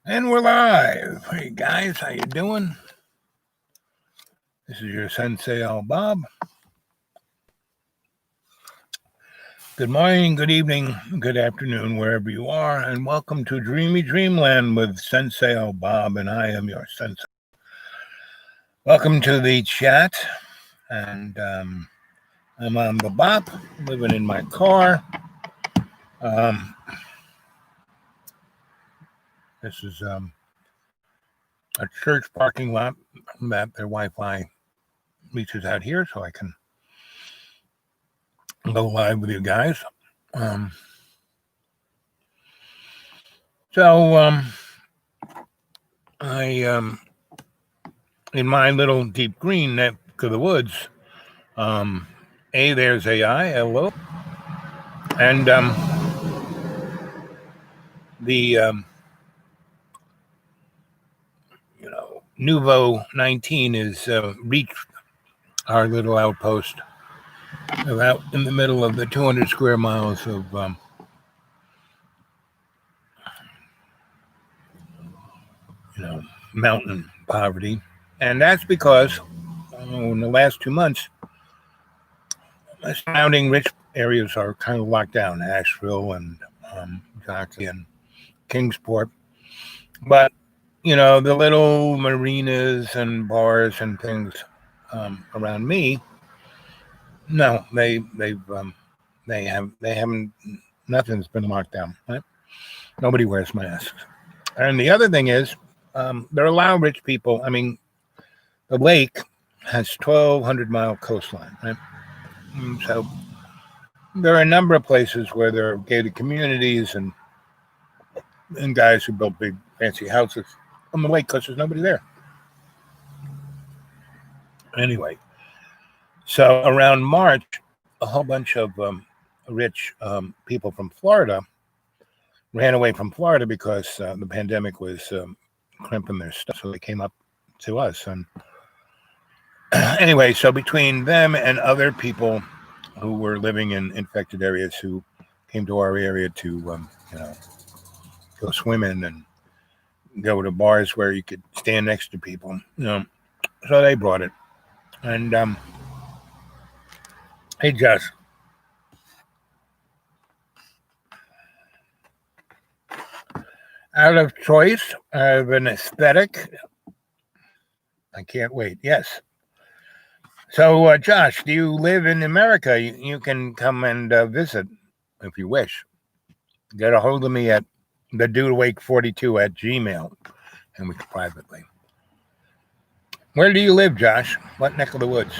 And we're live. Hey guys, how you doing? This is your Sensei Al Bob. Good morning, good evening, good afternoon, wherever you are, and welcome to Dreamy Dreamland with Sensei Al Bob, and I am your Sensei. Welcome to the chat, and I'm on the bop, living in my car. This is a church parking lot that their Wi-Fi reaches out here, so I can go live with you guys. I in my little deep green neck of the woods, there's AI, hello, and the Nuvo 19 is reached our little outpost out in the middle of the 200 square miles of mountain poverty, and that's because in the last 2 months, surrounding rich areas are kind of locked down, Asheville and Jockey and Kingsport, but the little marinas and bars and things around me, no, they haven't, nothing's been locked down, right? Nobody wears masks. And the other thing is, they're allowing rich people. I mean, the lake has 1,200-mile coastline, right? So there are a number of places where there are gated communities and guys who build big fancy houses on the lake because there's nobody there. Anyway, so around March, a whole bunch of rich people from Florida ran away from Florida because the pandemic was crimping their stuff, so they came up to us. And anyway, so between them and other people who were living in infected areas who came to our area to go swimming and go to bars where you could stand next to people, so they brought it. And hey, Josh. Out of choice, of an aesthetic, I can't wait. Yes. So, Josh, do you live in America? You can come and visit if you wish. Get a hold of me at thedudeawake42@gmail, and we can privately. Where do you live, Josh? What neck of the woods?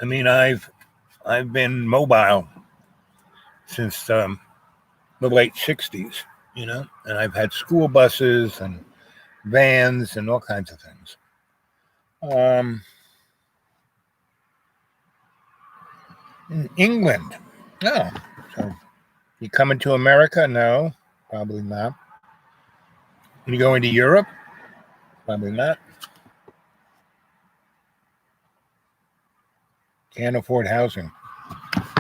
I mean, I've been mobile since the late '60s, and I've had school buses and vans and all kinds of things. In England. Oh, so you coming to America? No, probably not. You going to Europe? Probably not. Can't afford housing.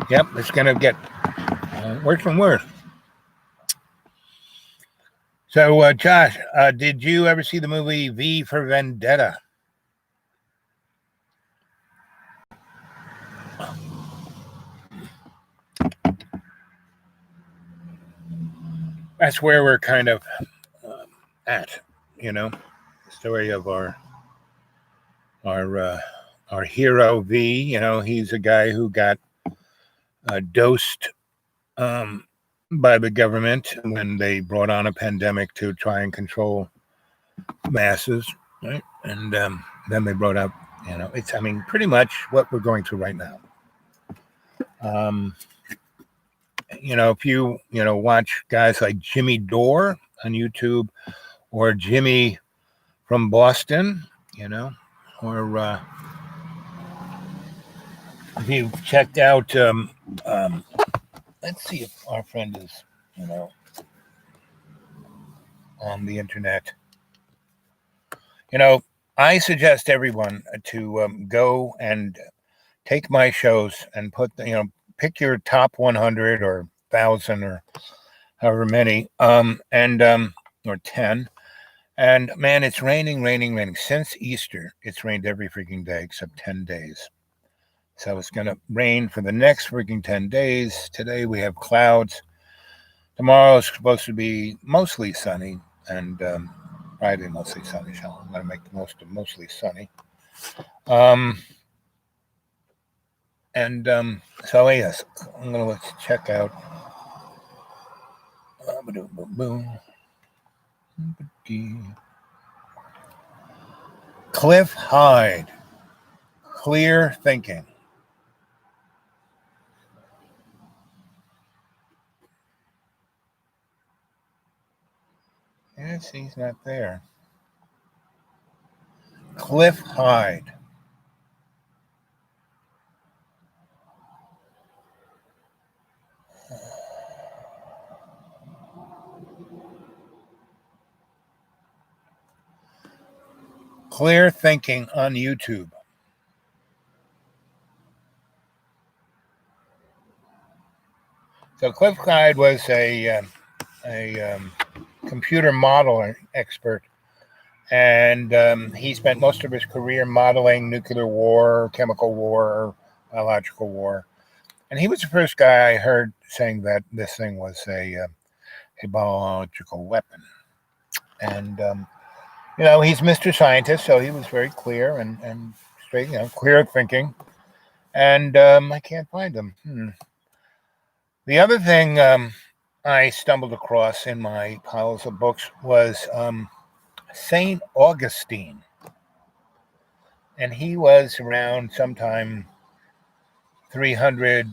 Yep, it's going to get worse and worse. So, Josh, did you ever see the movie V for Vendetta? That's where we're kind of at, the story of our hero V. He's a guy who got dosed by the government when they brought on a pandemic to try and control masses, right? And then they brought up, it's, pretty much what we're going through right now. If you, watch guys like Jimmy Dore on YouTube or Jimmy from Boston, or if you checked out, let's see if our friend is, on the internet. I suggest everyone to go and take my shows and pick your top 100 or 1,000 or however many, or 10. And man, it's raining. Since Easter, it's rained every freaking day except 10 days. So it's going to rain for the next freaking 10 days. Today we have clouds. Tomorrow is supposed to be mostly sunny, and Friday mostly sunny. So I'm going to make the most of mostly sunny. So yes, I'm going to check out Cliff Hyde, Clear Thinking. Yes, he's not there. Cliff Hyde. Clear Thinking on YouTube. So Cliff Hyde was a computer model expert, and he spent most of his career modeling nuclear war, chemical war, biological war. And he was the first guy I heard saying that this thing was a biological weapon. And he's Mr. Scientist, so he was very clear and straight, clear thinking. And I can't find him. The other thing I stumbled across in my piles of books was St. Augustine. And he was around sometime 300,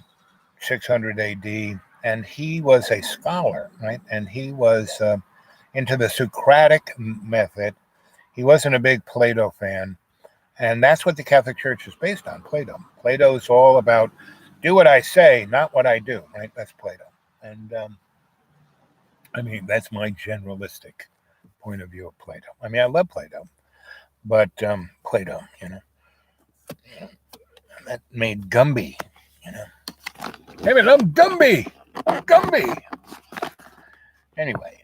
600 AD. And he was a scholar, right? And he was into the Socratic method. He wasn't a big Plato fan. And that's what the Catholic Church is based on, Plato. Plato is all about do what I say, not what I do, right? That's Plato. And that's my generalistic point of view of Plato. I love Plato, but Plato, that made Gumby, Hey, we love Gumby! Gumby! Anyway,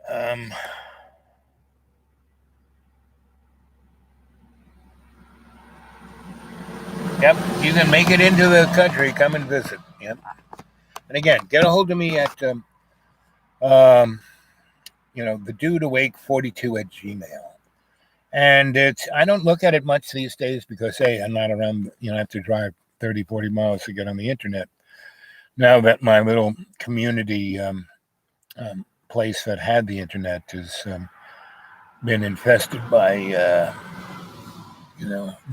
yep, you can make it into the country. Come and visit. Yep. And again, get a hold of me at, the dude awake 42 at Gmail. And I don't look at it much these days because, hey, I'm not around, I have to drive 30, 40 miles to get on the internet. Now that my little community place that had the internet has been infested by,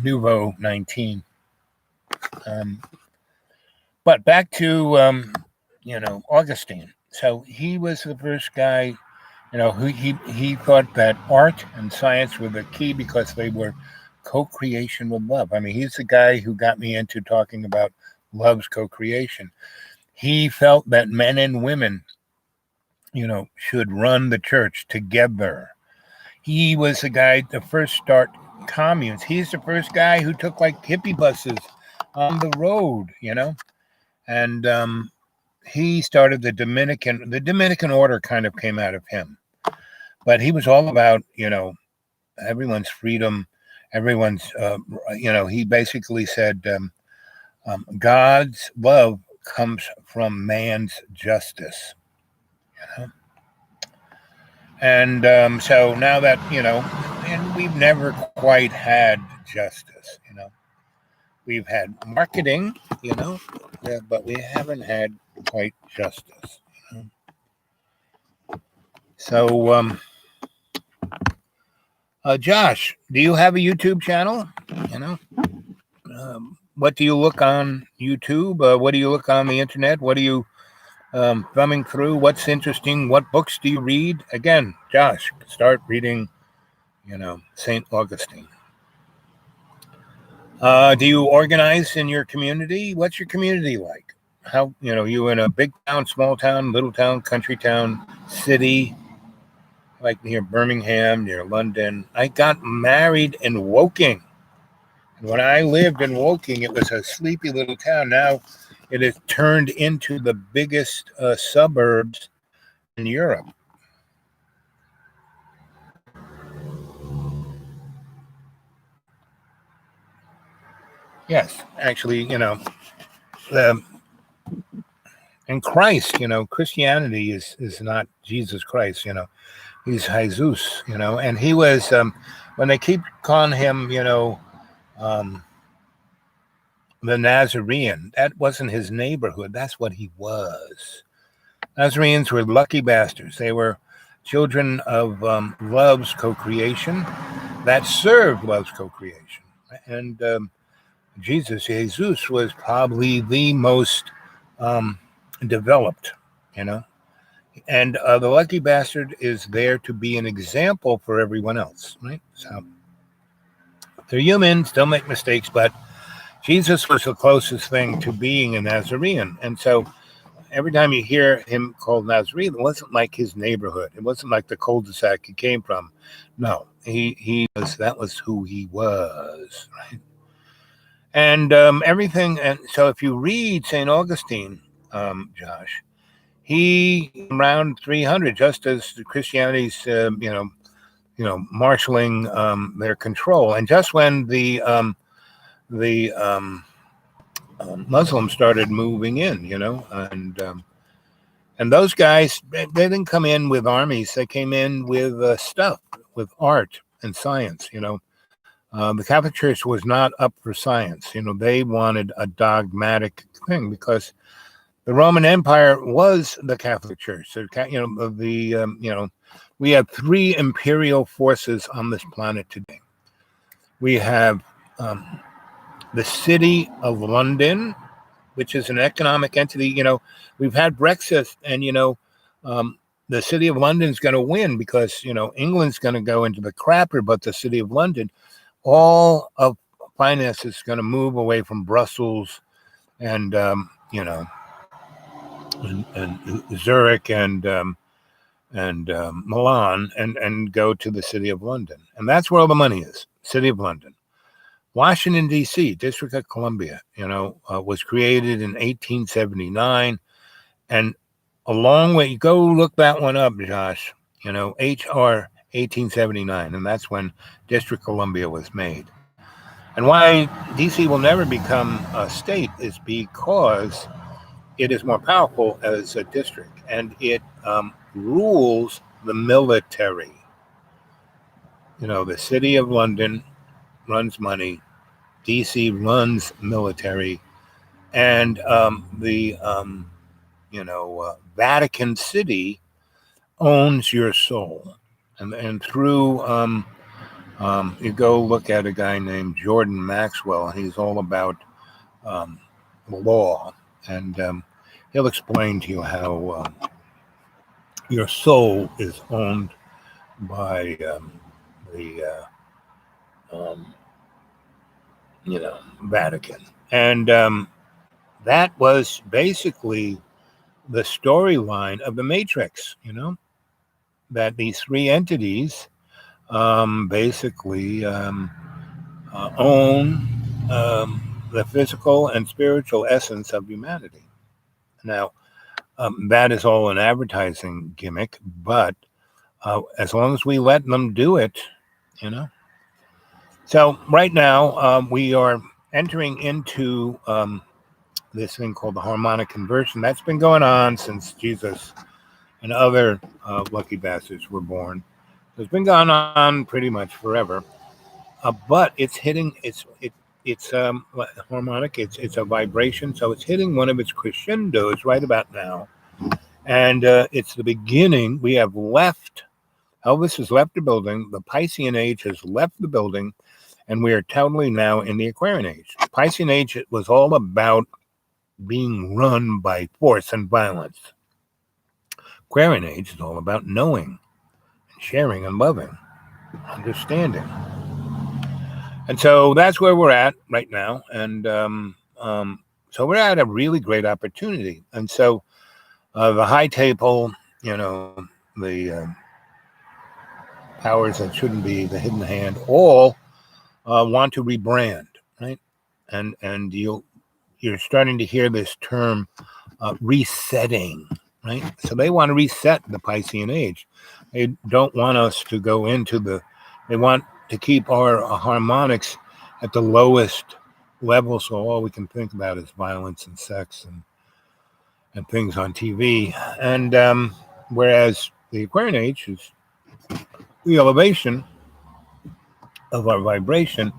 Nouveau 19. But back to, Augustine. So he was the first guy, who he thought that art and science were the key because they were co-creation with love. He's the guy who got me into talking about love's co-creation. He felt that men and women, should run the church together. He was the guy to first start communes. He's the first guy who took like hippie buses on the road, and he started the Dominican order kind of came out of him. But he was all about, everyone's freedom, everyone's, he basically said, God's love comes from man's justice, And so now that, and we've never quite had justice, We've had marketing, but we haven't had quite justice. So, Josh, do you have a YouTube channel? What do you look on YouTube? What do you look on the internet? What are you thumbing through? What's interesting? What books do you read? Again, Josh, start reading, St. Augustine. Do you organize in your community? What's your community like? How, you in a big town, small town, little town, country town, city? like near Birmingham, near London. I got married in Woking. And when I lived in Woking, it was a sleepy little town. Now it has turned into the biggest suburbs in Europe. Yes, actually, um, and Christ, Christianity is not Jesus Christ, he's Jesus, and he was, when they keep calling him, um, the Nazarene, that wasn't his neighborhood. That's what he was. Nazarenes were lucky bastards. They were children of love's co-creation that served love's co-creation. And Jesus was probably the most um, developed, you know. And the lucky bastard is there to be an example for everyone else, right? So they're humans, they'll make mistakes, but Jesus was the closest thing to being a Nazarene. And so every time you hear him called Nazarene, it wasn't like his neighborhood. It wasn't like the cul-de-sac he came from. No, he was, that was who he was, right? And everything. And so if you read St. Augustine, Josh, he around 300, just as Christianity's, marshaling their control. And just when the Muslims started moving in, and those guys, they didn't come in with armies. They came in with stuff, with art and science. The Catholic Church was not up for science. They wanted a dogmatic thing because the Roman Empire was the Catholic Church. So, we have three imperial forces on this planet today. We have the City of London, which is an economic entity. We've had Brexit, and the City of London is going to win because England's going to go into the crapper, but the City of London, all of finance is going to move away from Brussels and and Zurich and Milan and go to the City of London, and that's where all the money is. City of London. Washington, D.C., District of Columbia, was created in 1879. And a long way, go look that one up, Josh, H.R. 1879. And that's when District of Columbia was made. And why D.C. will never become a state is because it is more powerful as a district. And it rules the military. The City of London runs money. DC runs military, and the Vatican City owns your soul, and through you go look at a guy named Jordan Maxwell, and he's all about law, and he'll explain to you how your soul is owned by the Vatican, and that was basically the storyline of the Matrix. That these three entities basically own the physical and spiritual essence of humanity. Now, that is all an advertising gimmick, but as long as we let them do it, So right now, we are entering into this thing called the harmonic conversion. That's been going on since Jesus and other lucky bastards were born. It's been going on pretty much forever. But it's hitting it's harmonic. It's a vibration, so it's hitting one of its crescendos right about now, and it's the beginning. We have left. Elvis has left the building. The Piscean age has left the building, and we are totally now in the Aquarian age. Piscean age, it was all about being run by force and violence. Aquarian age is all about knowing, and sharing, and loving, understanding. And so that's where we're at right now. And so we're at a really great opportunity. And so the high table, the powers that shouldn't be, the hidden hand, all want to rebrand, right? And you're starting to hear this term resetting, right? So they want to reset the Piscean age. They don't want us to go into they want to keep our harmonics at the lowest level, so all we can think about is violence and sex and things on TV. And whereas the Aquarian age is the elevation of our vibration,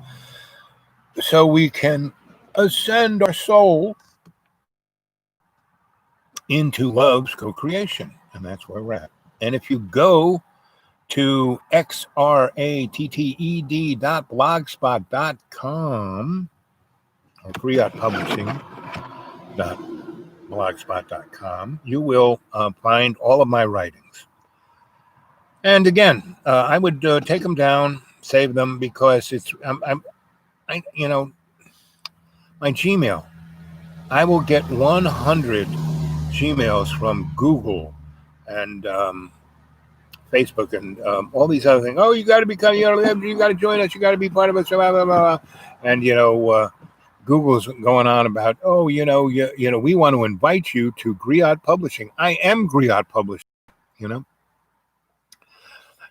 so we can ascend our soul into love's co-creation. And that's where we're at. And if you go to xratted.blogspot.com or griotpublishing.blogspot.com, you will find all of my writings. And again, I would take them down, save them, because it's my Gmail. I will get 100 Gmails from Google and Facebook and all these other things. Oh, you got to become, you got to join us. You got to be part of us. Blah, blah, blah. And Google's going on about, we want to invite you to Griot Publishing. I am Griot Publishing.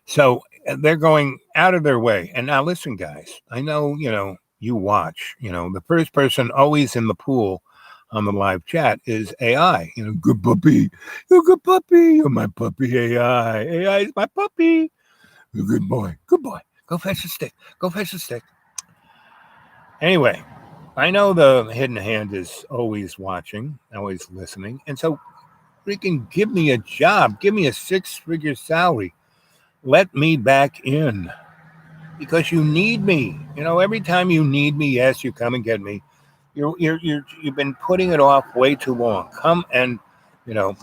So they're going out of their way. And now listen, guys. I know you watch. The first person always in the pool on the live chat is AI. Good puppy. You're a good puppy. You're my puppy, AI. AI is my puppy. You're a good boy. Good boy. Go fetch the stick. Go fetch the stick. Anyway, I know the hidden hand is always watching, always listening. And so freaking give me a job. Give me a 6-figure salary. Let me back in. Because you need me. Every time you need me, yes, you come and get me. You've been putting it off way too long. Come and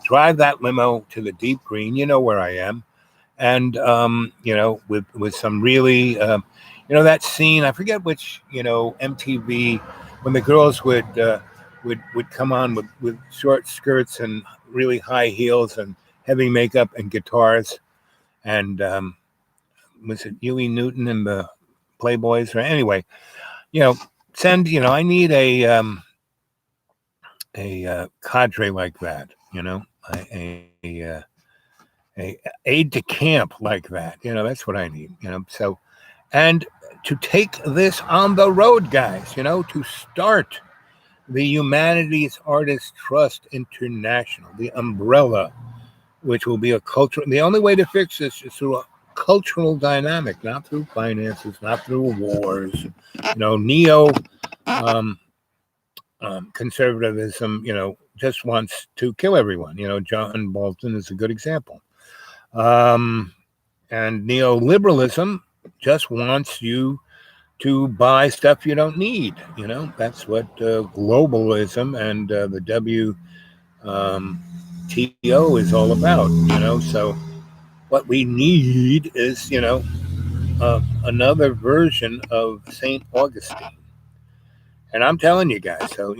drive that limo to the deep green. You know where I am, and with some really that scene. I forget which MTV, when the girls would come on with short skirts and really high heels and heavy makeup and guitars, and was it Huey Newton and the Playboys? Or anyway, send, I need a cadre like that, a aide de camp like that. That's what I need, So, and to take this on the road, guys, to start the Humanities Artists Trust International, the umbrella, which will be a cultural. The only way to fix this is through a cultural dynamic, not through finances, not through wars. Neo conservatism, just wants to kill everyone. John Bolton is a good example. And neoliberalism just wants you to buy stuff you don't need. That's what globalism and the WTO is all about. So what we need is, another version of St. Augustine. And I'm telling you guys, so,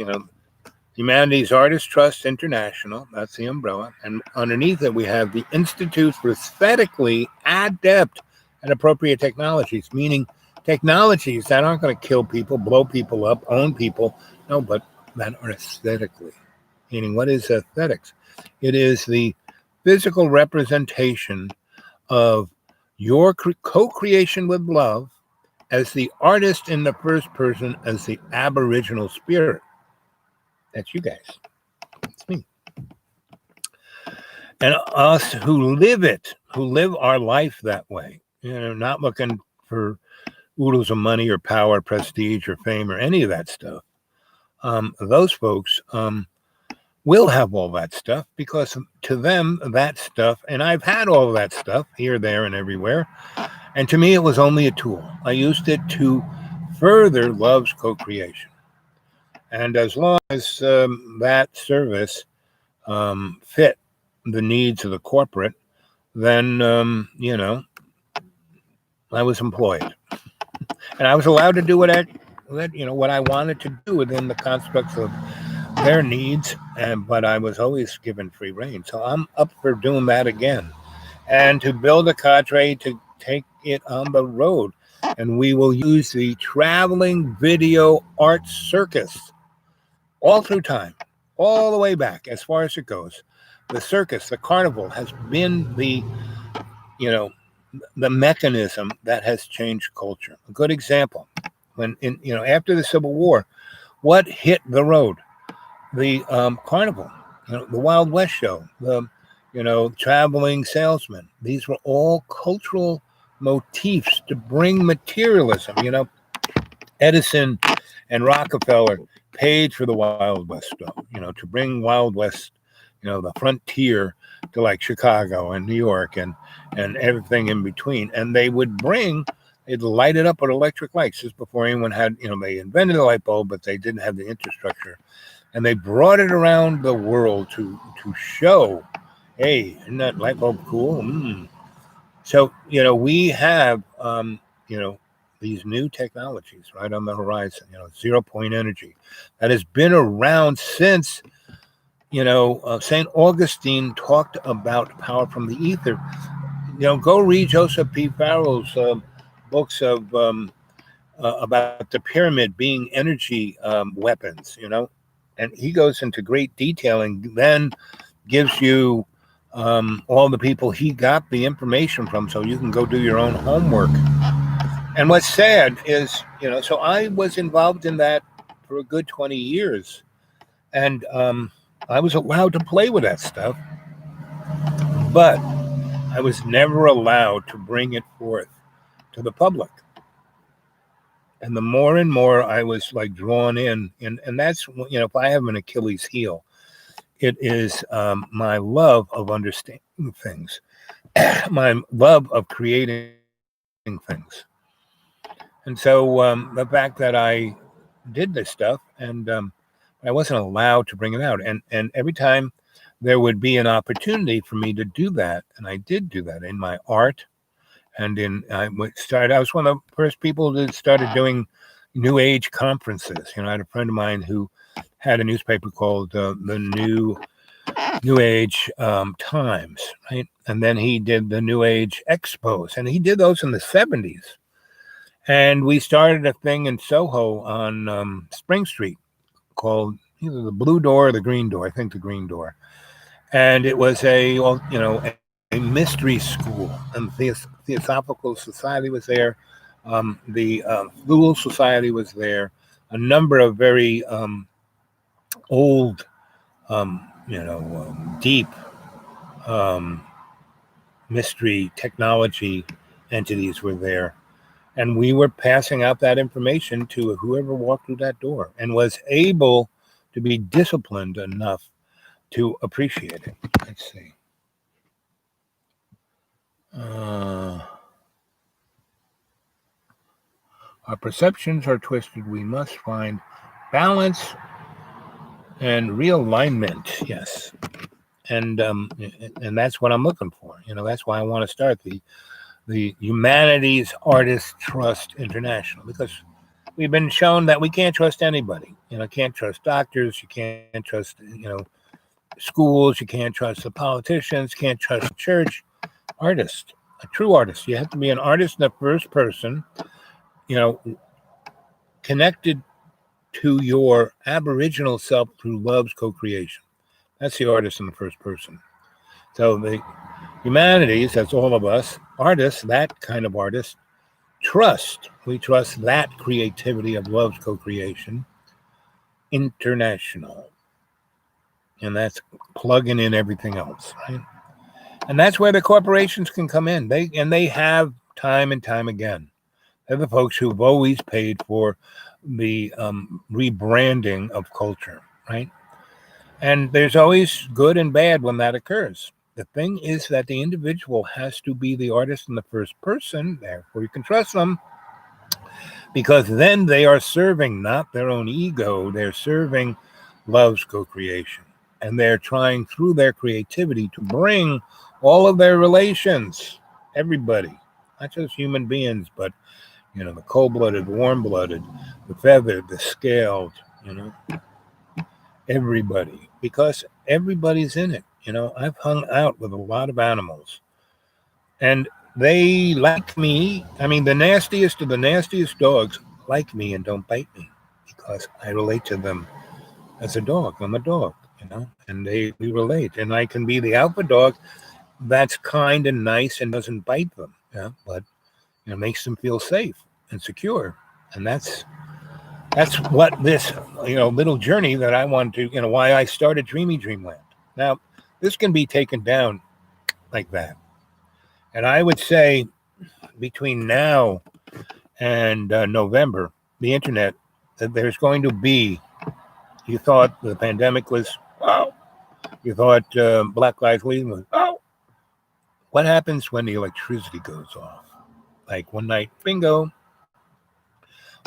Humanities Artists Trust International, that's the umbrella. And underneath it, we have the Institute for Aesthetically Adept and Appropriate Technologies, meaning technologies that aren't going to kill people, blow people up, own people. No, but that are aesthetically. Meaning, what is aesthetics? It is the physical representation of your co-creation with love as the artist in the first person, as the aboriginal spirit. That's you guys. That's me. And us who live it, who live our life that way, not looking for oodles of money or power, prestige or fame or any of that stuff. Those folks will have all that stuff, because to them, that stuff, and I've had all of that stuff here, there, and everywhere. And to me, it was only a tool. I used it to further love's co-creation. And as long as that service fit the needs of the corporate, then, I was employed. And I was allowed to do what I wanted to do within the constructs of their needs, but I was always given free rein. So I'm up for doing that again. And to build a cadre, to take it on the road, and we will use the traveling video art circus all through time, all the way back as far as it goes. The circus, the carnival, has been you know, the mechanism that has changed culture. A good example, after the Civil War, what hit the road? The carnival, the Wild West show, the traveling salesman. These were all cultural motifs to bring materialism. Edison and Rockefeller paid for the Wild West stuff, to bring Wild West, the frontier to like Chicago and New York and everything in between. And they would they'd light it up with electric lights just before anyone had, they invented the light bulb, but they didn't have the infrastructure. And they brought it around the world to show, hey, isn't that light bulb cool? So, we have, these new technologies right on the horizon, 0-point energy that has been around since, St. Augustine talked about power from the ether. Go read Joseph P. Farrell's books of about the pyramid being energy weapons, and he goes into great detail and then gives you all the people he got the information from, so you can go do your own homework. And what's sad is, so I was involved in that for a good 20 years, and I was allowed to play with that stuff, but I was never allowed to bring it forth to the public. And the more and more I was like drawn in, and that's, if I have an Achilles heel, it is my love of understanding things, my love of creating things. And so the fact that I did this stuff and I wasn't allowed to bring it out. And every time there would be an opportunity for me to do that, and I did do that in my art. And I was one of the first people that started doing New Age conferences. I had a friend of mine who had a newspaper called the New Age Times, right? And then he did the New Age Expos, and he did those in the 70s. And we started a thing in Soho on Spring Street called either the Blue Door or the Green Door. I think the Green Door. And it was a mystery school, and the Theosophical Society was there. The Thule Society was there. A number of very old, deep mystery technology entities were there. And we were passing out that information to whoever walked through that door and was able to be disciplined enough to appreciate it. Let's see. Our perceptions are twisted. We must find balance and realignment. Yes. And that's what I'm looking for. That's why I want to start the Humanities Artists Trust International, because we've been shown that we can't trust anybody. Can't trust doctors. You can't trust, schools. You can't trust the politicians. Can't trust the church. Artist, a true artist. You have to be an artist in the first person, connected to your aboriginal self through love's co-creation. That's the artist in the first person. So the humanities, that's all of us, artists, that kind of artist, we trust that creativity of love's co-creation, international. And that's plugging in everything else, right? And that's where the corporations can come in. They have time and time again. They're the folks who've always paid for the rebranding of culture, right? And there's always good and bad when that occurs. The thing is that the individual has to be the artist in the first person, therefore you can trust them, because then they are serving not their own ego, they're serving love's co-creation. And they're trying through their creativity to bring all of their relations, everybody, not just human beings, but, the cold-blooded, warm-blooded, the feathered, the scaled, everybody, because everybody's in it. I've hung out with a lot of animals, and they like me. I mean, the nastiest of the nastiest dogs like me and don't bite me because I relate to them as a dog. I'm a dog, and we relate. And I can be the alpha dog that's kind and nice and doesn't bite them, but makes them feel safe and secure. And that's what this little journey that I want to, why I started Dreamy Dreamland. Now, this can be taken down like that. And I would say between now and November, the internet, there's going to be, you thought the pandemic was, oh, you thought Black Lives Matter was, oh, what happens when the electricity goes off? Like one night, bingo.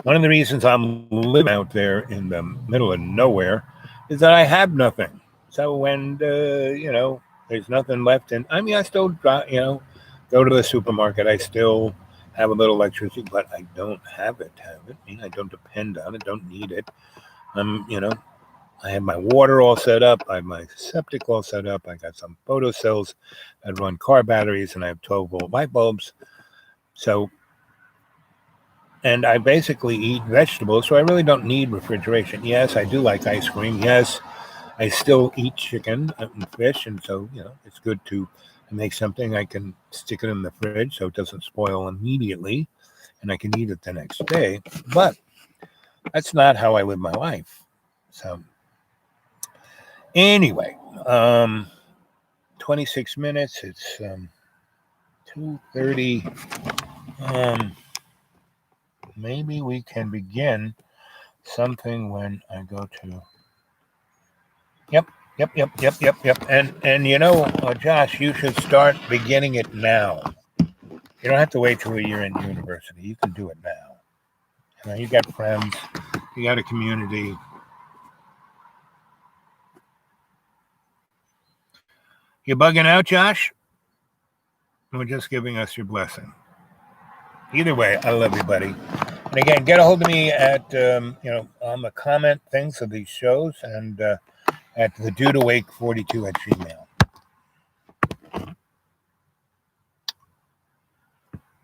One of the reasons I'm living out there in the middle of nowhere is that I have nothing. So when, there's nothing left, and I mean, I still, go to the supermarket. I still have a little electricity, but I don't have it. I mean, I don't depend on it. Don't need it. I have my water all set up. I have my septic all set up. I got some photocells that run car batteries, and I have 12-volt light bulbs. So, and I basically eat vegetables, so I really don't need refrigeration. Yes, I do like ice cream. Yes, I still eat chicken and fish, and so, it's good to make something. I can stick it in the fridge so it doesn't spoil immediately, and I can eat it the next day. But that's not how I live my life. So anyway, 26 minutes. It's 2:30. Maybe we can begin something when I go to. Yep. And Josh, you should start beginning it now. You don't have to wait till you're in university. You can do it now. You got friends. You got a community. You bugging out, Josh? Or just giving us your blessing? Either way, I love you, buddy. And again, get a hold of me at, on the comment things of these shows and at the dudeawake42 at Gmail.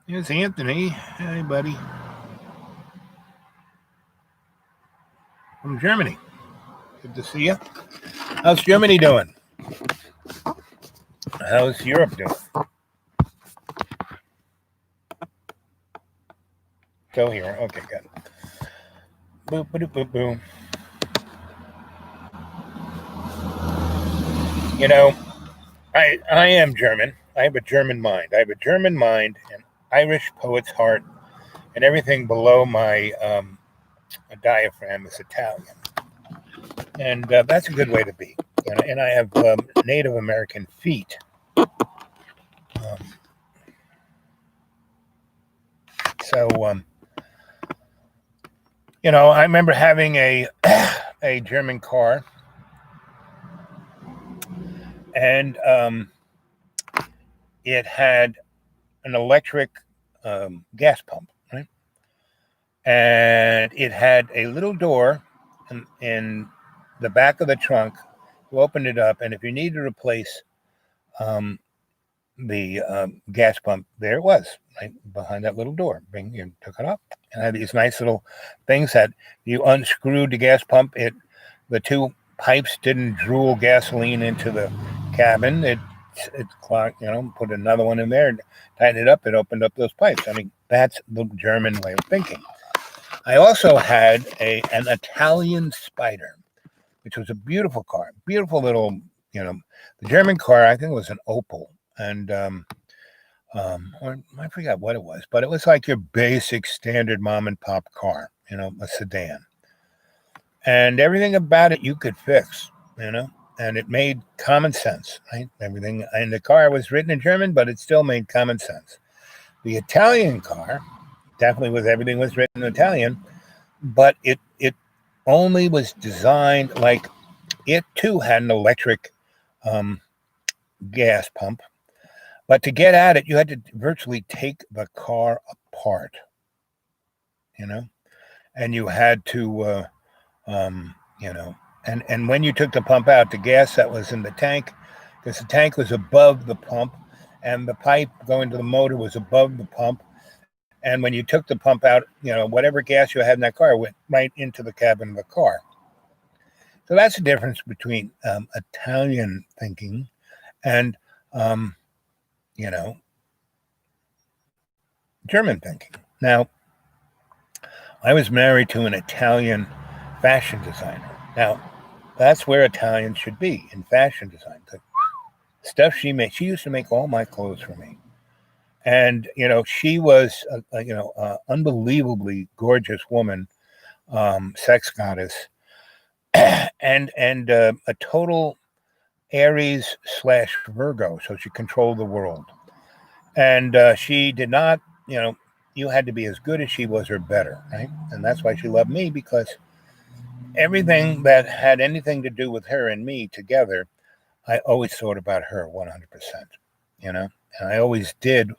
Here's Anthony. Hey, buddy. From Germany. Good to see you. How's Germany doing? How's Europe doing? Go here. Okay, good. Boop, boop, boop, boom. I am German. I have a German mind. I have a German mind, an Irish poet's heart, and everything below my diaphragm is Italian. And that's a good way to be. And I have Native American feet. I remember having a German car, and it had an electric gas pump, right? And it had a little door in the back of the trunk. You opened it up, and if you needed to replace the gas pump, there it was, right behind that little door. You took it up, and had these nice little things that you unscrewed the gas pump. The two pipes didn't drool gasoline into the cabin. It clogged, put another one in there, tightened it up, it opened up those pipes. I mean, that's the German way of thinking. I also had an Italian Spider, which was a beautiful car, beautiful little, the German car, I think it was an Opel. And or I forgot what it was, but it was like your basic standard mom and pop car, a sedan. And everything about it you could fix, and it made common sense, right? Everything in the car was written in German, but it still made common sense. The Italian car definitely everything was written in Italian, but it only was designed like it too had an electric gas pump. But to get at it, you had to virtually take the car apart, and you had to, and when you took the pump out, the gas that was in the tank, because the tank was above the pump, and the pipe going to the motor was above the pump. And when you took the pump out, whatever gas you had in that car went right into the cabin of the car. So that's the difference between Italian thinking and, you know, German thinking. Now, I was married to an Italian fashion designer. Now, that's where Italians should be, in fashion design. The stuff she made, she used to make all my clothes for me. And, she was, unbelievably gorgeous woman, sex goddess, and a total Aries / Virgo. So she controlled the world. And she did not, you had to be as good as she was or better, right? And that's why she loved me, because everything that had anything to do with her and me together, I always thought about her 100%, and I always did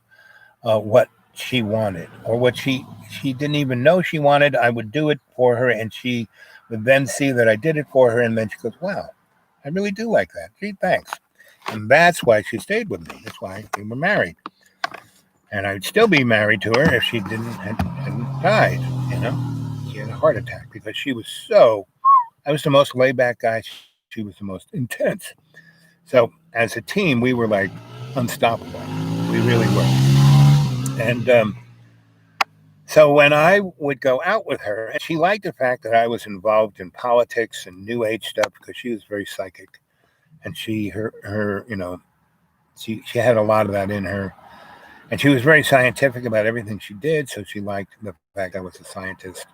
what she wanted, or what she didn't even know she wanted. I would do it for her, and she would then see that I did it for her, and then she goes, wow, I really do like that. Gee, thanks. And that's why she stayed with me. That's why we were married. And I'd still be married to her if she hadn't died, She had a heart attack, because I was the most laid back guy. She was the most intense. So as a team, we were like unstoppable. We really were. And so when I would go out with her, and she liked the fact that I was involved in politics and New Age stuff, because she was very psychic, and she had a lot of that in her. And she was very scientific about everything she did, so she liked the fact I was a scientist.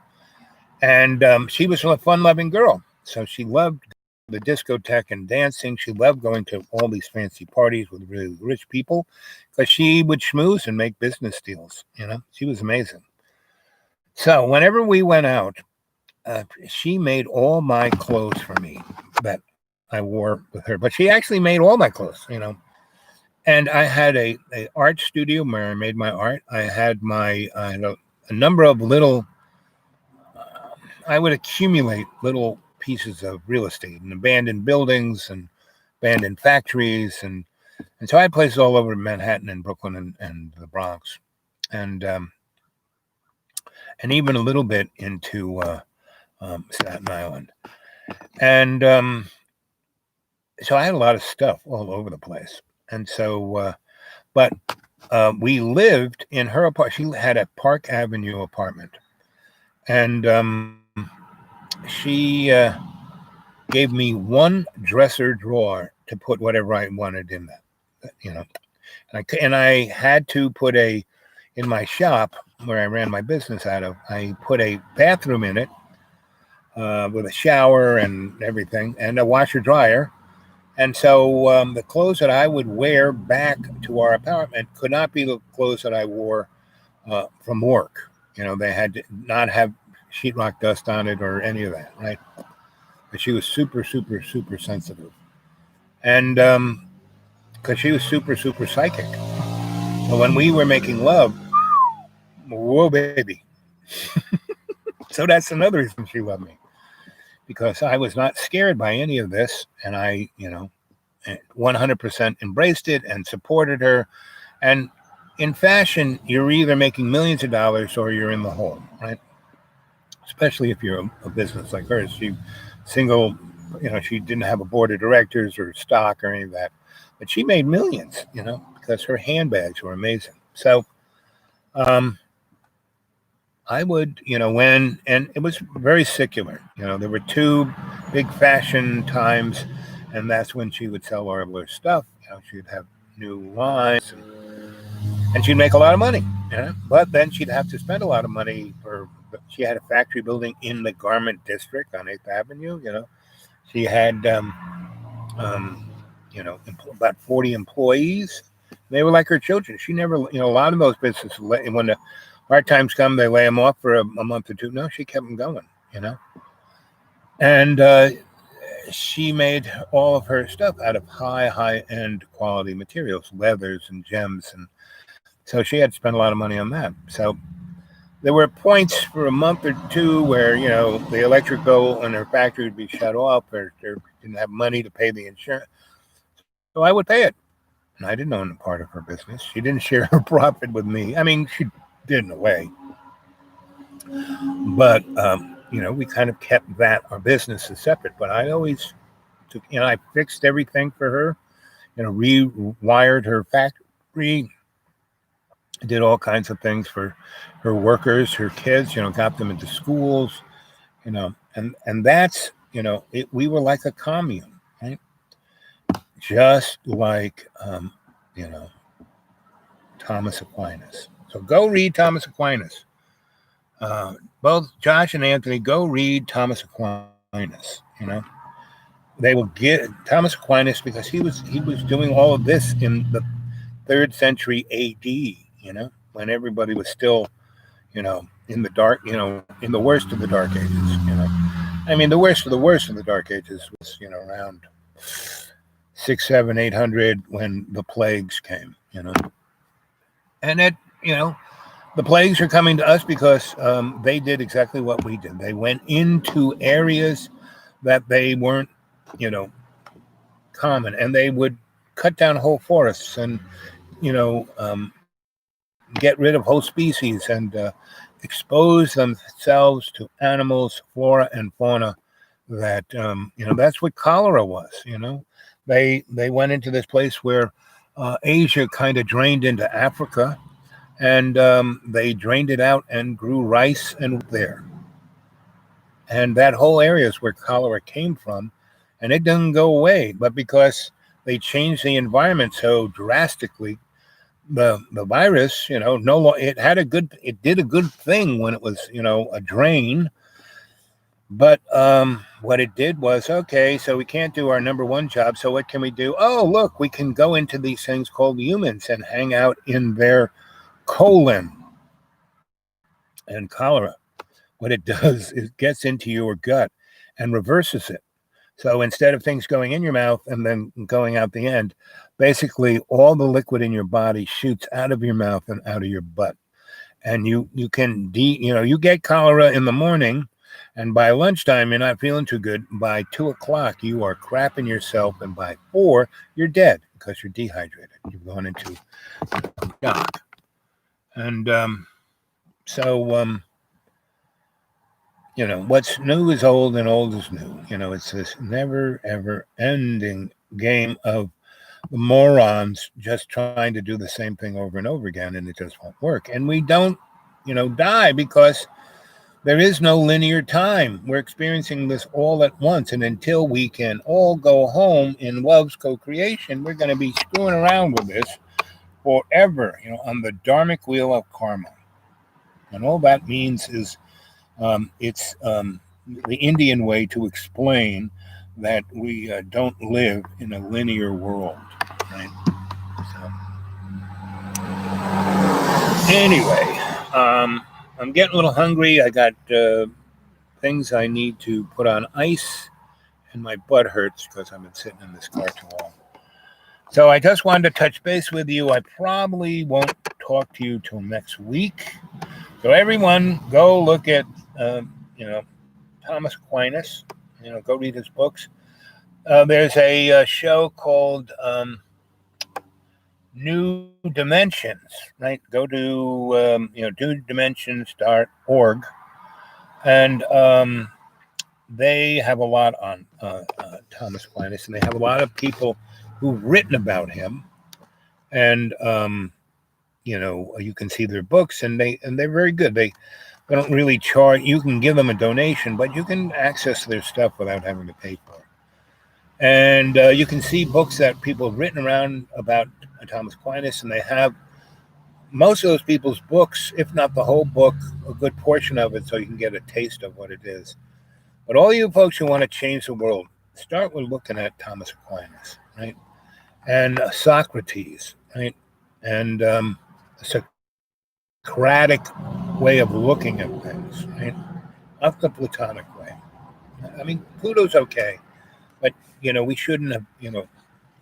And she was a fun-loving girl, so she loved the discotheque and dancing. She loved going to all these fancy parties with really rich people, because she would schmooze and make business deals. She was amazing. So whenever we went out, she made all my clothes for me that I wore with her. But she actually made all my clothes, And I had a art studio where I made my art. I had a number of little, I would accumulate little pieces of real estate and abandoned buildings and abandoned factories. And so I had places all over Manhattan and Brooklyn and the Bronx. And even a little bit into Staten Island. And so I had a lot of stuff all over the place. And so, but we lived in her apartment. She had a Park Avenue apartment. And she gave me one dresser drawer to put whatever I wanted in that, And I had to put in my shop where I ran my business out of, I put a bathroom in it with a shower and everything, and a washer dryer. And so the clothes that I would wear back to our apartment could not be the clothes that I wore from work. They had to not have sheetrock dust on it or any of that, right? But she was super, super, super sensitive. And because she was super, super psychic. So when we were making love, whoa, baby. So that's another reason she loved me, because I was not scared by any of this. And I, 100% embraced it and supported her. And in fashion, you're either making millions of dollars or you're in the hole, right? Especially if you're a business like hers. She single, she didn't have a board of directors or stock or any of that, but she made millions, because her handbags were amazing. So, I would, and it was very secular. There were two big fashion times, and that's when she would sell all of her stuff. She'd have new lines, and she'd make a lot of money. But then she'd have to spend a lot of money she had a factory building in the garment district on 8th Avenue. She had, about 40 employees. They were like her children. She never, a lot of those businesses, when the hard times come, they lay them off for a month or two. No, she kept them going, And she made all of her stuff out of high-end quality materials, leathers and gems. And so she had to spend a lot of money on that. So there were points for a month or two where, the electric bill in her factory would be shut off, or they didn't have money to pay the insurance. So I would pay it. and I didn't own a part of her business. She didn't share her profit with me. I mean, she did in a way, but we kind of kept that our businesses separate. But I always took, I fixed everything for her. Rewired her factory, did all kinds of things for her workers, her kids. Got them into schools. And that's we were like a commune, right? Just like Thomas Aquinas. So go read Thomas Aquinas. Both Josh and Anthony, go read Thomas Aquinas. They will get Thomas Aquinas because he was doing all of this in the 3rd century AD. When everybody was still, in the dark, in the worst of the Dark Ages. I mean, the worst of the Dark Ages was, around 6, 7, 800 when the plagues came. And it, the plagues are coming to us because they did exactly what we did. They went into areas that they weren't, common, and they would cut down whole forests and, get rid of whole species and expose themselves to animals, flora and fauna that, that's what cholera was. They went into this place where Asia kind of drained into Africa, and they drained it out and grew rice and there. And that whole area is where cholera came from, and it didn't go away. But because they changed the environment so drastically, the virus, it did a good thing when it was, a drain. But what it did was, okay, so we can't do our number one job. So what can we do? Oh, look, we can go into these things called humans and hang out in their colon. And cholera, what it does is it gets into your gut and reverses it. So instead of things going in your mouth and then going out the end, basically all the liquid in your body shoots out of your mouth and out of your butt. And you can you get cholera in the morning, and by lunchtime you're not feeling too good. By 2 o'clock you are crapping yourself, and by 4 you're dead because you're dehydrated. You've gone into shock. And what's new is old and old is new. It's this never, ever ending game of the morons just trying to do the same thing over and over again, and it just won't work. And we don't, die because there is no linear time. We're experiencing this all at once. And until we can all go home in love's co-creation, we're going to be screwing around with this forever, on the dharmic wheel of karma. And all that means is it's the Indian way to explain that we don't live in a linear world, right? So, anyway, I'm getting a little hungry. I got things I need to put on ice, and my butt hurts because I've been sitting in this car too long. So I just wanted to touch base with you. I probably won't talk to you till next week. So everyone, go look at, Thomas Aquinas. Go read his books. There's a show called New Dimensions, right? Go to, newdimensions.org. And they have a lot on Thomas Aquinas, and they have a lot of people who've written about him. And, you can see their books, and they're very good. They don't really charge. You can give them a donation, but you can access their stuff without having to pay for it. And you can see books that people have written around about Thomas Aquinas, and they have most of those people's books, if not the whole book, a good portion of it, so you can get a taste of what it is. But all you folks who want to change the world, start with looking at Thomas Aquinas, right? And Socrates, right? And a Socratic way of looking at things, right? Not the Platonic way. I mean, Pluto's okay, but, we shouldn't have,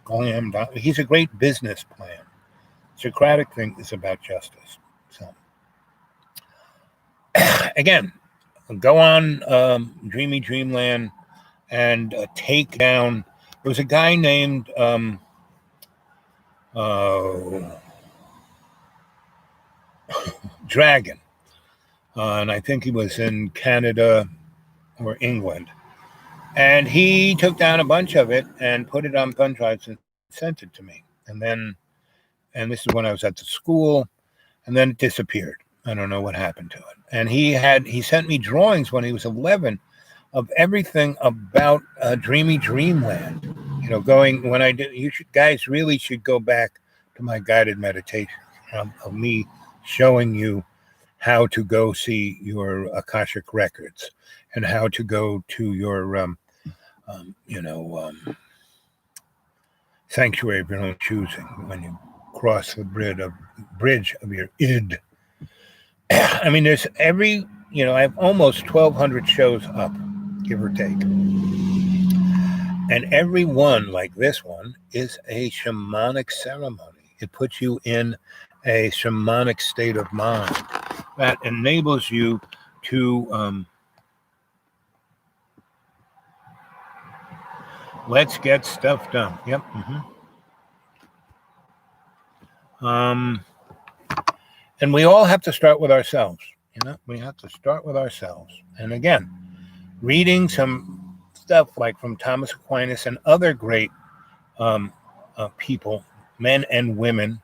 glammed down. He's a great business plan. Socratic thing is about justice. So, again, go on Dreamy Dreamland and take down. There was a guy named Dragon. And I think he was in Canada or England. And he took down a bunch of it and put it on thumb drives and sent it to me. And this is when I was at the school, and then it disappeared. I don't know what happened to it. And he sent me drawings when he was 11 of everything about Dreamy Dreamland. Going when I did. You guys really should go back to my guided meditation of me showing you how to go see your Akashic records and how to go to your sanctuary of your own choosing when you cross the bridge of your id. I mean, there's I have almost 1,200 shows up, give or take. And every one, like this one, is a shamanic ceremony. It puts you in a shamanic state of mind that enables you to let's get stuff done. Yep. And we all have to start with ourselves. We have to start with ourselves. And again, reading some stuff like from Thomas Aquinas and other great people, men and women,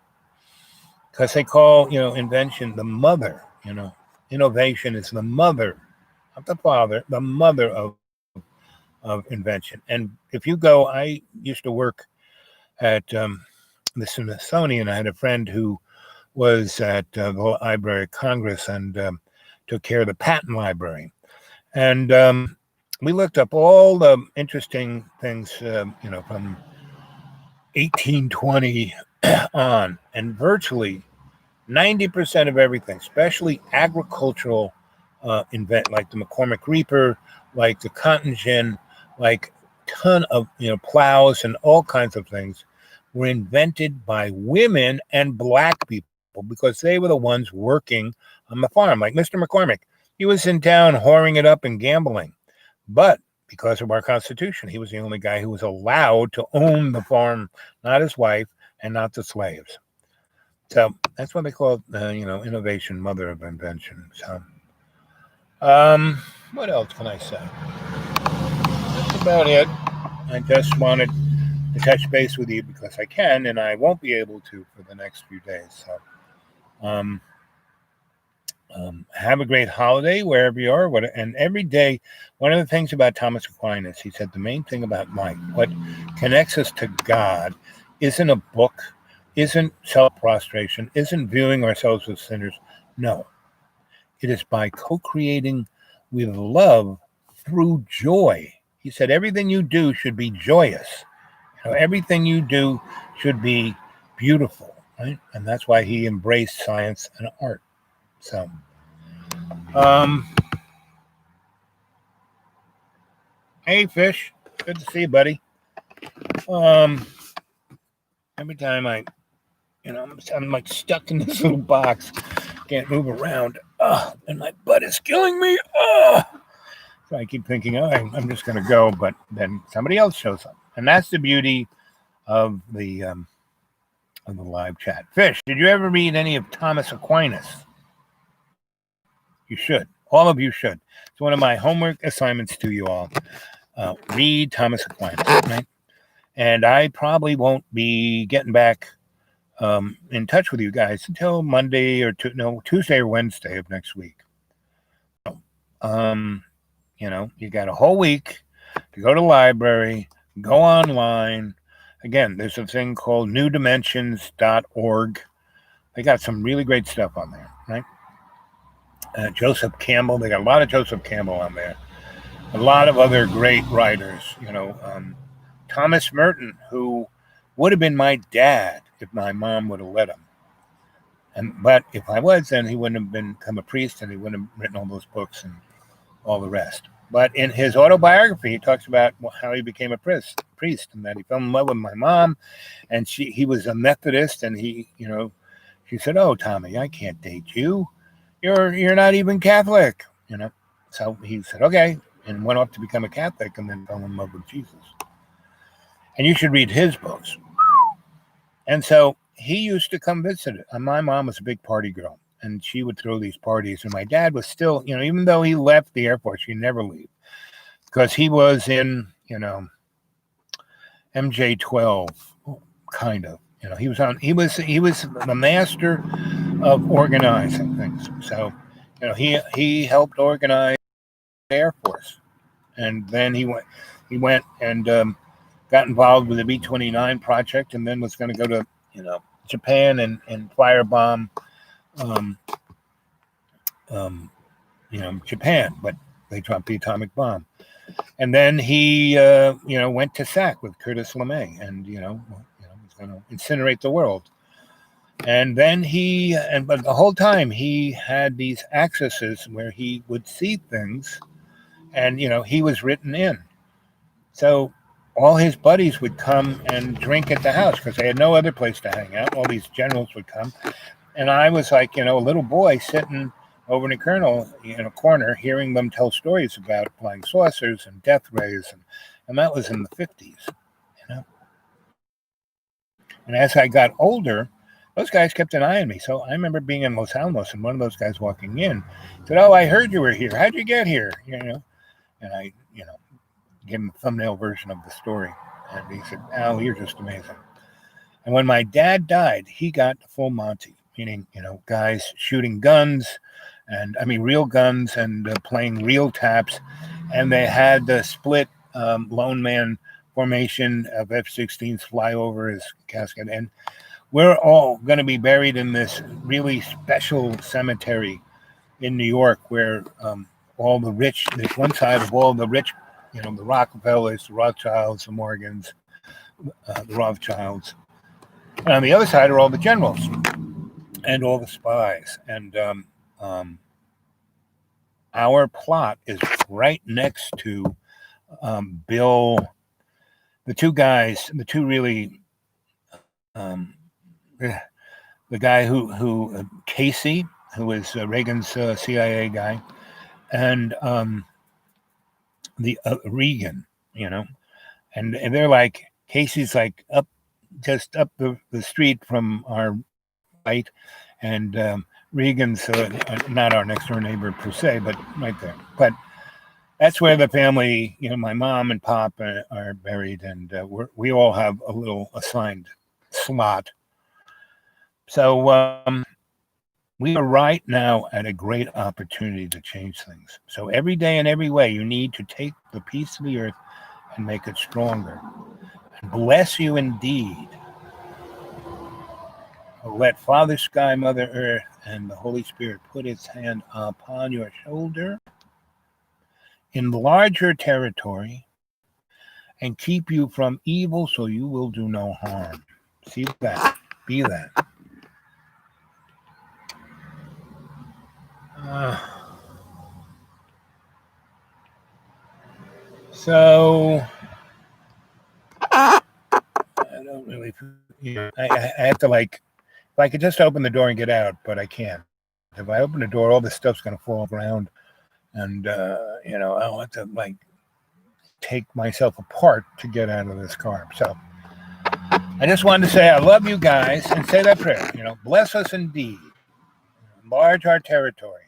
because they call, invention the mother. Innovation is the mother, not the father, the mother of invention. And if you go, I used to work at the Smithsonian. I had a friend who was at the Library of Congress and took care of the patent library. And we looked up all the interesting things, from 1820 on, and virtually 90% of everything, especially agricultural invent, like the McCormick Reaper, like the cotton gin, like ton of plows and all kinds of things, were invented by women and black people because they were the ones working on the farm. Like Mr. McCormick, he was in town whoring it up and gambling, but because of our Constitution, he was the only guy who was allowed to own the farm, not his wife and not the slaves. So that's what they call innovation, mother of invention. So, what else can I say? That's about it. I just wanted to touch base with you because I can, and I won't be able to for the next few days. So, have a great holiday wherever you are. And every day, one of the things about Thomas Aquinas, he said the main thing about life, what connects us to God, isn't a book, isn't self-prostration, isn't viewing ourselves as sinners. No, it is by co-creating with love through joy. He said everything you do should be joyous. Everything you do should be beautiful, right? And that's why he embraced science and art. So, hey, Fish, good to see you, buddy. Every time I'm like stuck in this little box, can't move around, and my butt is killing me. So I keep thinking, I'm just going to go, but then somebody else shows up, and that's the beauty of the live chat. Fish, did you ever read any of Thomas Aquinas? You should. All of you should. It's one of my homework assignments to you all. Read Thomas Aquinas, right? And I probably won't be getting back in touch with you guys until Monday or Tuesday or Wednesday of next week. So, you got a whole week to go to the library, go online. Again, there's a thing called newdimensions.org. They got some really great stuff on there, right? Joseph Campbell, they got a lot of Joseph Campbell on there. A lot of other great writers, Thomas Merton, who would have been my dad if my mom would have let him. But if I was, then he wouldn't have become a priest and he wouldn't have written all those books and all the rest. But in his autobiography, he talks about how he became a priest and that he fell in love with my mom, and he was a Methodist, and she said, "Oh, Tommy, I can't date you. You're not even Catholic, So he said, okay, and went off to become a Catholic and then fell in love with Jesus. And you should read his books. And so he used to come visit it. And my mom was a big party girl, and she would throw these parties. And my dad was still, even though he left the Air Force, he never leave because he was in, MJ-12, kind of. He was the master of organizing things. So, he helped organize the Air Force, and then he went and got involved with the B-29 project, and then was going to go to Japan and firebomb um, um, Japan, but they dropped the atomic bomb. And then he went to SAC with Curtis LeMay, and he's going to incinerate the world. And then but the whole time he had these accesses where he would see things, and he was written in. So all his buddies would come and drink at the house because they had no other place to hang out. All these generals would come, and I was like, a little boy sitting over in a colonel in a corner, hearing them tell stories about flying saucers and death rays, and that was in the 50s, And as I got older, those guys kept an eye on me. So I remember being in Los Alamos, and one of those guys walking in said, "Oh, I heard you were here. How'd you get here?" And I, gave him a thumbnail version of the story, and he said, "Al, you're just amazing." And when my dad died, he got the full Monty, meaning guys shooting guns, and real guns, and playing real taps, and they had the split lone man formation of F-16s fly over his casket, and we're all going to be buried in this really special cemetery in New York, where all the rich, there's one side of all the rich, the Rockefellers, the Rothschilds, the Morgans, the Rothschilds, and on the other side are all the generals and all the spies. And our plot is right next to Bill, the two really, the guy who Casey, who was Reagan's CIA guy, and the Regan, and they're like, Casey's like just up the street from our right, and Regan's not our next door neighbor per se, but right there. But that's where the family, my mom and pop are buried, and we all have a little assigned slot. So we are right now at a great opportunity to change things. So every day in every way, you need to take the piece of the earth and make it stronger. And bless you indeed. Let Father Sky, Mother Earth, and the Holy Spirit put its hand upon your shoulder, enlarge your territory, and keep you from evil so you will do no harm. See that. Be that. So I don't really, I have to if I could just open the door and get out, but I can't. If I open the door, all this stuff's going to fall around, and I'll have to take myself apart to get out of this car. So I just wanted to say I love you guys and say that prayer. Bless us indeed, enlarge our territory,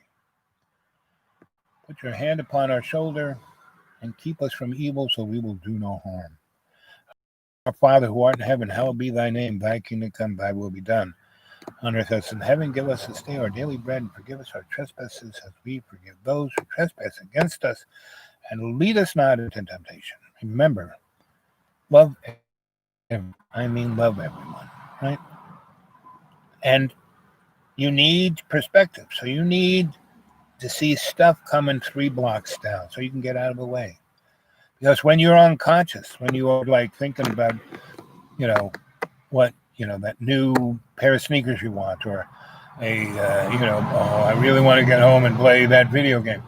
put your hand upon our shoulder, and keep us from evil so we will do no harm. Our Father who art in heaven, hallowed be thy name. Thy kingdom come, thy will be done. On earth as in heaven, give us this day our daily bread, and forgive us our trespasses as we forgive those who trespass against us. And lead us not into temptation. Remember, love everyone, right? And you need perspective. So you need to see stuff coming 3 blocks down so you can get out of the way. Because when you're unconscious, when you are thinking about, what, that new pair of sneakers you want, or I really want to get home and play that video game.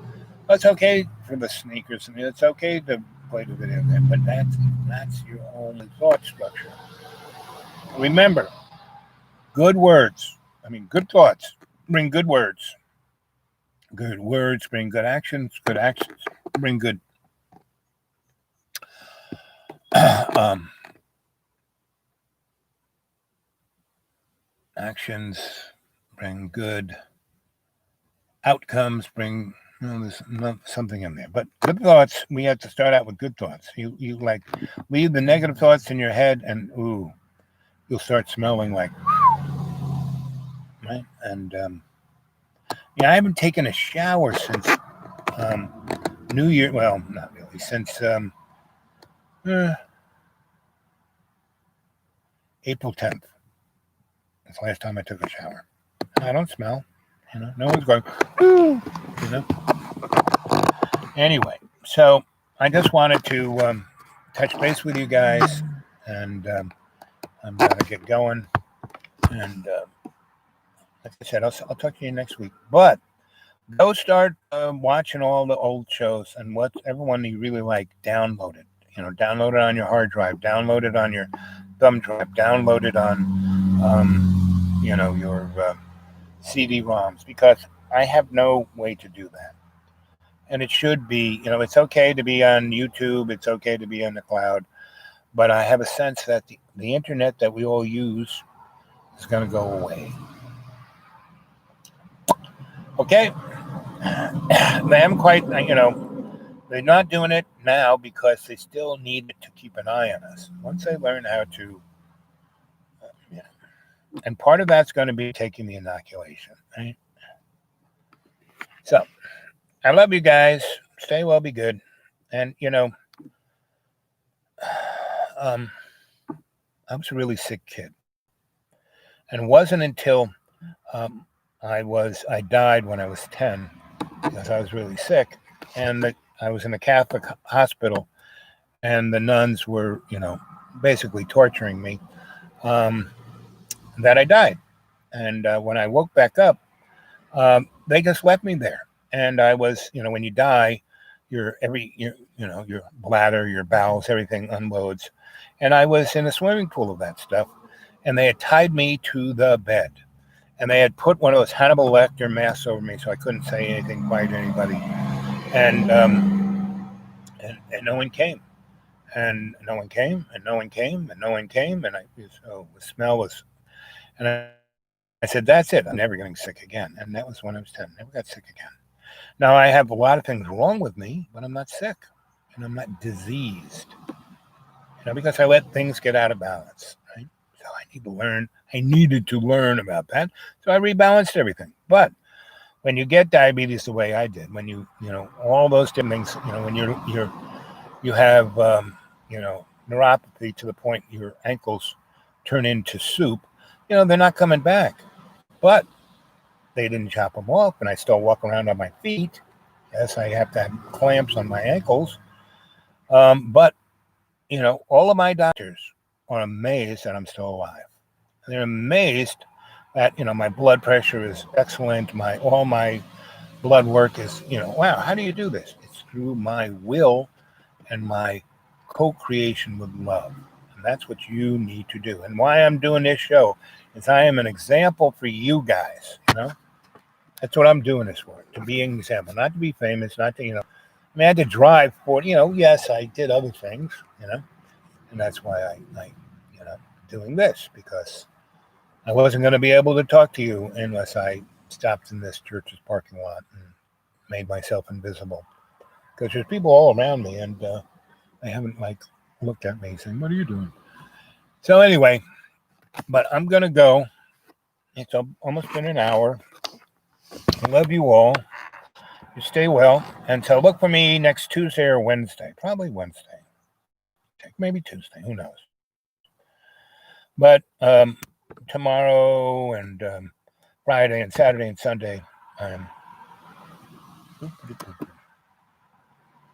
Well, it's okay for the sneakers, and it's okay to play the video game, but that's your only thought structure. Remember, good thoughts bring good words. Good words bring good actions bring good actions bring good outcomes, bring there's something in there. But good thoughts, we have to start out with good thoughts. You like leave the negative thoughts in your head, and you'll start smelling like right. And I haven't taken a shower since New Year. Well, not really. Since April 10th. That's the last time I took a shower. I don't smell. No one's going. Ooh, Anyway, so I just wanted to touch base with you guys, and I'm gonna get going. And like I said, I'll talk to you next week. But go start watching all the old shows, and whatever one you really like, download it. Download it on your hard drive, download it on your thumb drive, download it on your CD-ROMs, because I have no way to do that. And it should be, it's okay to be on YouTube, it's okay to be on the cloud, but I have a sense that the internet that we all use is going to go away. Okay? They am quite, they're not doing it now because they still need to keep an eye on us. Once they learn how to, and part of that's going to be taking the inoculation, right? So, I love you guys. Stay well, be good. And, I was a really sick kid. And it wasn't until I died when I was 10 because I was really sick. And I was in a Catholic hospital, and the nuns were, basically torturing me, that I died. And when I woke back up, they just left me there. And I was, when you die, your bladder, your bowels, everything unloads. And I was in a swimming pool of that stuff. And they had tied me to the bed. And they had put one of those Hannibal Lecter masks over me so I couldn't say anything, bite anybody. And no one came. And no one came, and no one came, and no one came. And the smell was, and I said, that's it. I'm never getting sick again. And that was when I was 10. Never got sick again. Now, I have a lot of things wrong with me, but I'm not sick. And I'm not diseased. Because I let things get out of balance, right? So I needed to learn about that. So I rebalanced everything. But when you get diabetes the way I did, when all those different things, when you have, neuropathy to the point your ankles turn into soup, they're not coming back. But they didn't chop them off, and I still walk around on my feet. Yes, I have to have clamps on my ankles. But, all of my doctors are amazed that I'm still alive. They're amazed that, my blood pressure is excellent. All my blood work is, wow, how do you do this? It's through my will and my co-creation with love. And that's what you need to do. And why I'm doing this show is I am an example for you guys, That's what I'm doing this for, to be an example, not to be famous, not to, I had to drive for, yes, I did other things, and that's why I doing this, because I wasn't going to be able to talk to you unless I stopped in this church's parking lot and made myself invisible, because there's people all around me, and they haven't looked at me saying, what are you doing? So anyway, but I'm going to go. It's almost been an hour. I love you all. You stay well. And so look for me next Tuesday or Wednesday. Probably Wednesday. Maybe Tuesday. Who knows? But tomorrow and Friday and Saturday and Sunday,